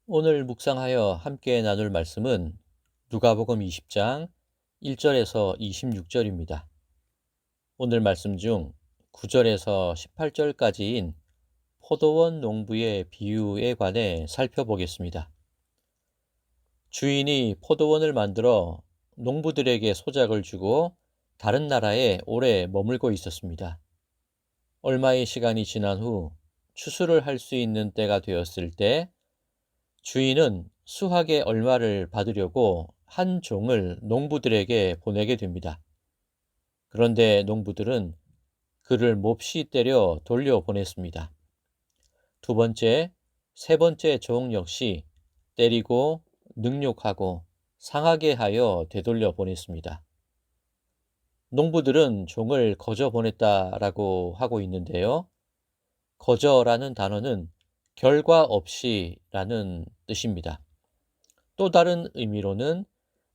오늘 묵상하여 함께 나눌 말씀은 누가복음 20장 1절에서 26절입니다. 오늘 말씀 중 9절에서 18절까지인 포도원 농부의 비유에 관해 살펴보겠습니다. 주인이 포도원을 만들어 농부들에게 소작을 주고 다른 나라에 오래 머물고 있었습니다. 얼마의 시간이 지난 후 추수를 할 수 있는 때가 되었을 때 주인은 수확의 얼마를 받으려고 한 종을 농부들에게 보내게 됩니다. 그런데 농부들은 그를 몹시 때려 돌려보냈습니다. 두 번째, 세 번째 종 역시 때리고 능욕하고 상하게 하여 되돌려 보냈습니다. 농부들은 종을 거저 보냈다라고 하고 있는데요. 거저라는 단어는 결과 없이라는 뜻입니다. 또 다른 의미로는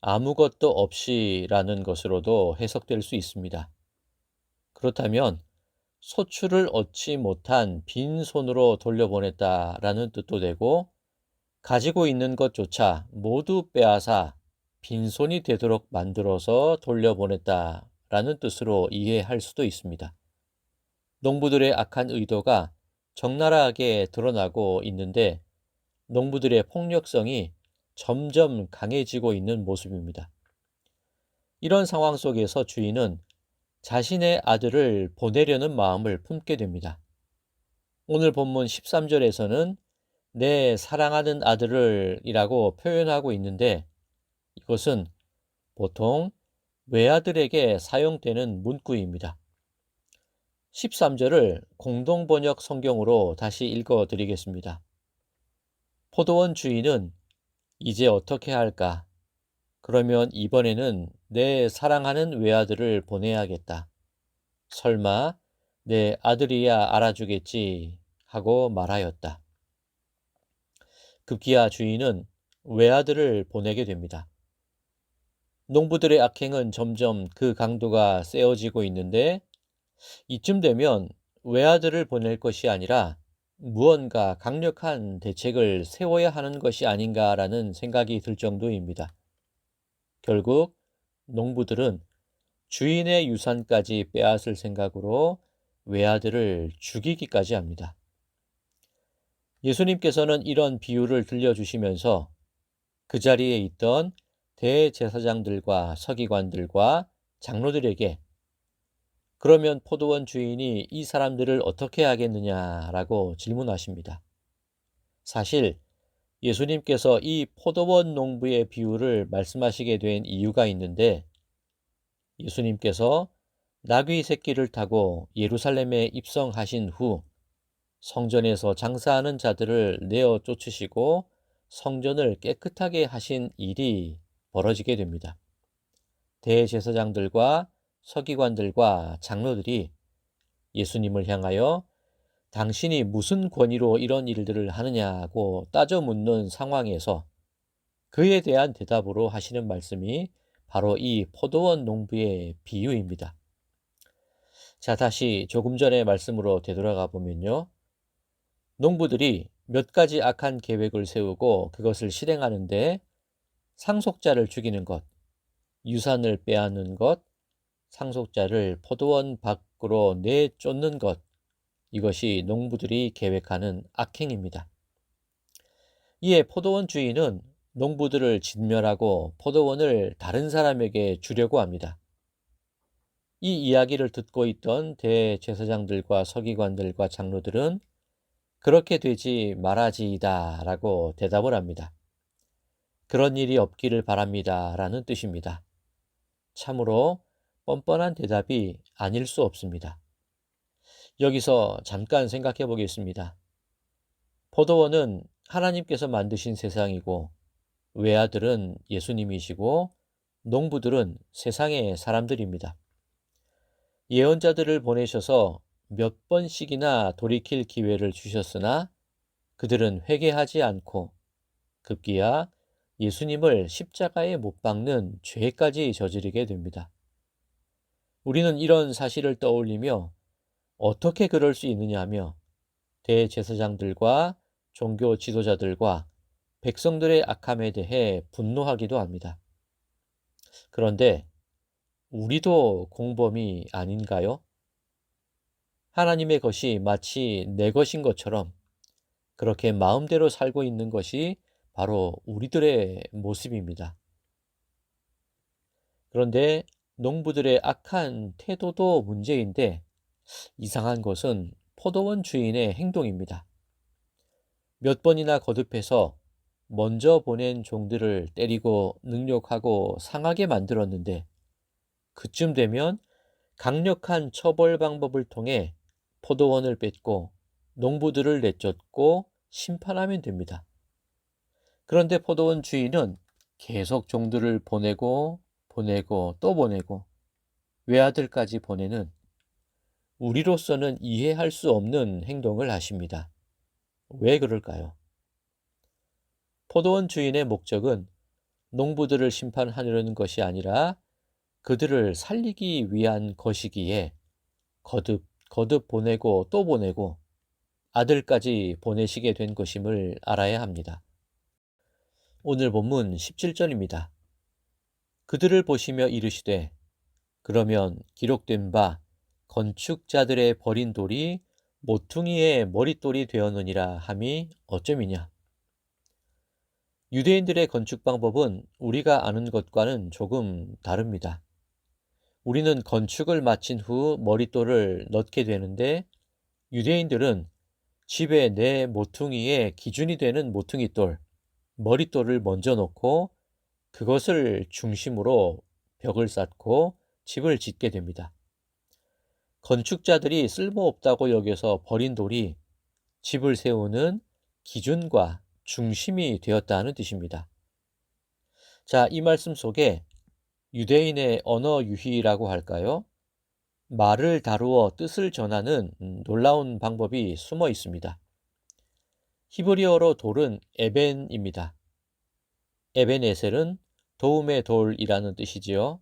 아무것도 없이라는 것으로도 해석될 수 있습니다. 그렇다면 소출을 얻지 못한 빈손으로 돌려보냈다라는 뜻도 되고, 가지고 있는 것조차 모두 빼앗아 빈손이 되도록 만들어서 돌려보냈다라는 뜻으로 이해할 수도 있습니다. 농부들의 악한 의도가 적나라하게 드러나고 있는데, 농부들의 폭력성이 점점 강해지고 있는 모습입니다. 이런 상황 속에서 주인은 자신의 아들을 보내려는 마음을 품게 됩니다. 오늘 본문 13절에서는 내 사랑하는 아들을 이라고 표현하고 있는데, 이것은 보통 외아들에게 사용되는 문구입니다. 13절을 공동번역 성경으로 다시 읽어 드리겠습니다. 포도원 주인은 이제 어떻게 할까? 그러면 이번에는 내 사랑하는 외아들을 보내야겠다. 설마 내 아들이야 알아주겠지 하고 말하였다. 급기야 주인은 외아들을 보내게 됩니다. 농부들의 악행은 점점 그 강도가 세어지고 있는데, 이쯤 되면 외아들을 보낼 것이 아니라 무언가 강력한 대책을 세워야 하는 것이 아닌가라는 생각이 들 정도입니다. 결국 농부들은 주인의 유산까지 빼앗을 생각으로 외아들을 죽이기까지 합니다. 예수님께서는 이런 비유를 들려주시면서 그 자리에 있던 대제사장들과 서기관들과 장로들에게 그러면 포도원 주인이 이 사람들을 어떻게 하겠느냐라고 질문하십니다. 사실 예수님께서 이 포도원 농부의 비유를 말씀하시게 된 이유가 있는데, 예수님께서 나귀 새끼를 타고 예루살렘에 입성하신 후 성전에서 장사하는 자들을 내어 쫓으시고 성전을 깨끗하게 하신 일이 벌어지게 됩니다. 대제사장들과 서기관들과 장로들이 예수님을 향하여 당신이 무슨 권위로 이런 일들을 하느냐고 따져 묻는 상황에서 그에 대한 대답으로 하시는 말씀이 바로 이 포도원 농부의 비유입니다. 자, 다시 조금 전의 말씀으로 되돌아가 보면요. 농부들이 몇 가지 악한 계획을 세우고 그것을 실행하는데, 상속자를 죽이는 것, 유산을 빼앗는 것, 상속자를 포도원 밖으로 내쫓는 것, 이것이 농부들이 계획하는 악행입니다. 이에 포도원 주인은 농부들을 진멸하고 포도원을 다른 사람에게 주려고 합니다. 이 이야기를 듣고 있던 대제사장들과 서기관들과 장로들은 그렇게 되지 말아지이다 라고 대답을 합니다. 그런 일이 없기를 바랍니다 라는 뜻입니다. 참으로 뻔뻔한 대답이 아닐 수 없습니다. 여기서 잠깐 생각해 보겠습니다. 포도원은 하나님께서 만드신 세상이고, 외아들은 예수님이시고, 농부들은 세상의 사람들입니다. 예언자들을 보내셔서 몇 번씩이나 돌이킬 기회를 주셨으나 그들은 회개하지 않고 급기야 예수님을 십자가에 못 박는 죄까지 저지르게 됩니다. 우리는 이런 사실을 떠올리며 어떻게 그럴 수 있느냐 하며 대제사장들과 종교 지도자들과 백성들의 악함에 대해 분노하기도 합니다. 그런데 우리도 공범이 아닌가요? 하나님의 것이 마치 내 것인 것처럼 그렇게 마음대로 살고 있는 것이 바로 우리들의 모습입니다. 그런데 농부들의 악한 태도도 문제인데 이상한 것은 포도원 주인의 행동입니다. 몇 번이나 거듭해서 먼저 보낸 종들을 때리고 능욕하고 상하게 만들었는데 그쯤 되면 강력한 처벌 방법을 통해 포도원을 뺏고 농부들을 내쫓고 심판하면 됩니다. 그런데 포도원 주인은 계속 종들을 보내고 또 보내고 외아들까지 보내는 우리로서는 이해할 수 없는 행동을 하십니다. 왜 그럴까요? 포도원 주인의 목적은 농부들을 심판하려는 것이 아니라 그들을 살리기 위한 것이기에 거듭 보내고 또 보내고 아들까지 보내시게 된 것임을 알아야 합니다. 오늘 본문 17절입니다. 그들을 보시며 이르시되 그러면 기록된 바 건축자들의 버린 돌이 모퉁이의 머릿돌이 되었느니라 함이 어쩌미냐. 유대인들의 건축 방법은 우리가 아는 것과는 조금 다릅니다. 우리는 건축을 마친 후 머릿돌을 넣게 되는데 유대인들은 집의 내 모퉁이의 기준이 되는 모퉁이돌, 머릿돌을 먼저 놓고 그것을 중심으로 벽을 쌓고 집을 짓게 됩니다. 건축자들이 쓸모없다고 여겨서 버린 돌이 집을 세우는 기준과 중심이 되었다는 뜻입니다. 자, 이 말씀 속에 유대인의 언어 유희라고 할까요? 말을 다루어 뜻을 전하는 놀라운 방법이 숨어 있습니다. 히브리어로 돌은 에벤입니다. 에벤에셀은 도움의 돌이라는 뜻이지요.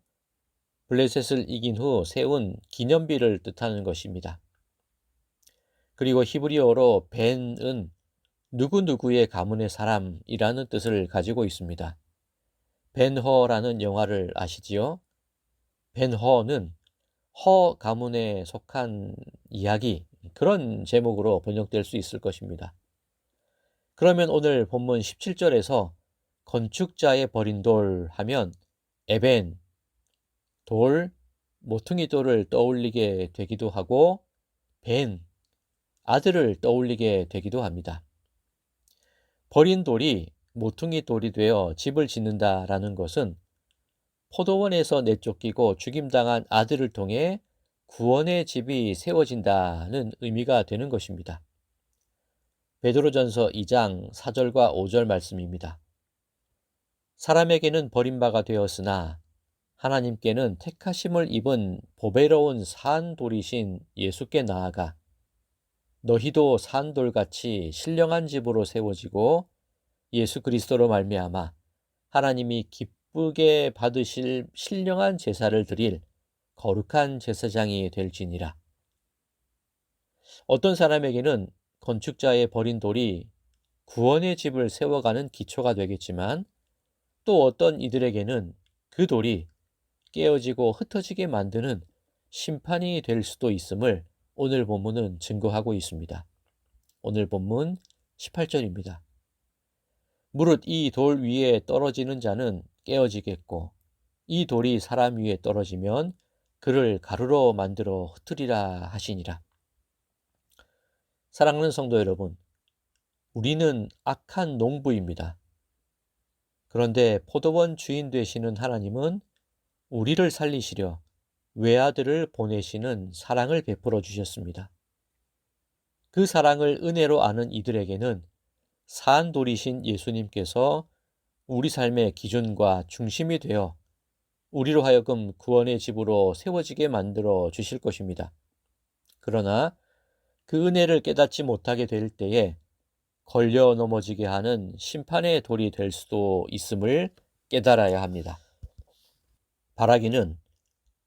블레셋을 이긴 후 세운 기념비를 뜻하는 것입니다. 그리고 히브리어로 벤은 누구누구의 가문의 사람이라는 뜻을 가지고 있습니다. 벤허라는 영화를 아시지요? 벤허는 허 가문에 속한 이야기, 그런 제목으로 번역될 수 있을 것입니다. 그러면 오늘 본문 17절에서 건축자의 버린 돌 하면 에벤, 돌, 모퉁이 돌을 떠올리게 되기도 하고 벤, 아들을 떠올리게 되기도 합니다. 버린 돌이 모퉁이 돌이 되어 집을 짓는다라는 것은 포도원에서 내쫓기고 죽임당한 아들을 통해 구원의 집이 세워진다는 의미가 되는 것입니다. 베드로전서 2장 4절과 5절 말씀입니다. 사람에게는 버림바가 되었으나 하나님께는 택하심을 입은 보배로운 산 돌이신 예수께 나아가 너희도 산 돌같이 신령한 집으로 세워지고 예수 그리스도로 말미암아 하나님이 기쁘게 받으실 신령한 제사를 드릴 거룩한 제사장이 될지니라. 어떤 사람에게는 건축자의 버린 돌이 구원의 집을 세워가는 기초가 되겠지만 또 어떤 이들에게는 그 돌이 깨어지고 흩어지게 만드는 심판이 될 수도 있음을 오늘 본문은 증거하고 있습니다. 오늘 본문 18절입니다. 무릇 이 돌 위에 떨어지는 자는 깨어지겠고 이 돌이 사람 위에 떨어지면 그를 가루로 만들어 흩으리라 하시니라. 사랑하는 성도 여러분, 우리는 악한 농부입니다. 그런데 포도원 주인 되시는 하나님은 우리를 살리시려 외아들을 보내시는 사랑을 베풀어 주셨습니다. 그 사랑을 은혜로 아는 이들에게는 산 돌이신 예수님께서 우리 삶의 기준과 중심이 되어 우리로 하여금 구원의 집으로 세워지게 만들어 주실 것입니다. 그러나 그 은혜를 깨닫지 못하게 될 때에 걸려 넘어지게 하는 심판의 돌이 될 수도 있음을 깨달아야 합니다. 바라기는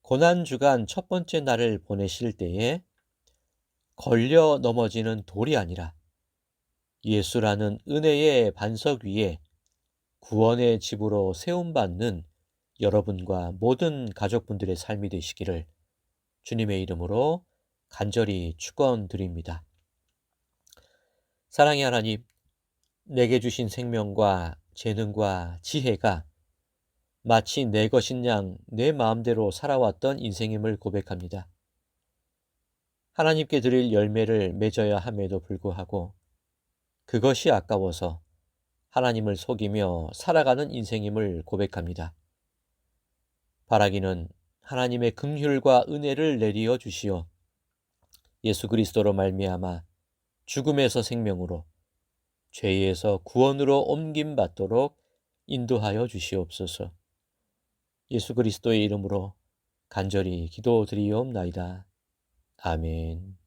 고난주간 첫 번째 날을 보내실 때에 걸려 넘어지는 돌이 아니라 예수라는 은혜의 반석 위에 구원의 집으로 세움받는 여러분과 모든 가족분들의 삶이 되시기를 주님의 이름으로 간절히 축원드립니다. 사랑의 하나님, 내게 주신 생명과 재능과 지혜가 마치 내 것인 양 내 마음대로 살아왔던 인생임을 고백합니다. 하나님께 드릴 열매를 맺어야 함에도 불구하고 그것이 아까워서 하나님을 속이며 살아가는 인생임을 고백합니다. 바라기는 하나님의 긍휼과 은혜를 내리어 주시어 예수 그리스도로 말미암아 죽음에서 생명으로 죄에서 구원으로 옮김받도록 인도하여 주시옵소서. 예수 그리스도의 이름으로 간절히 기도드리옵나이다. 아멘.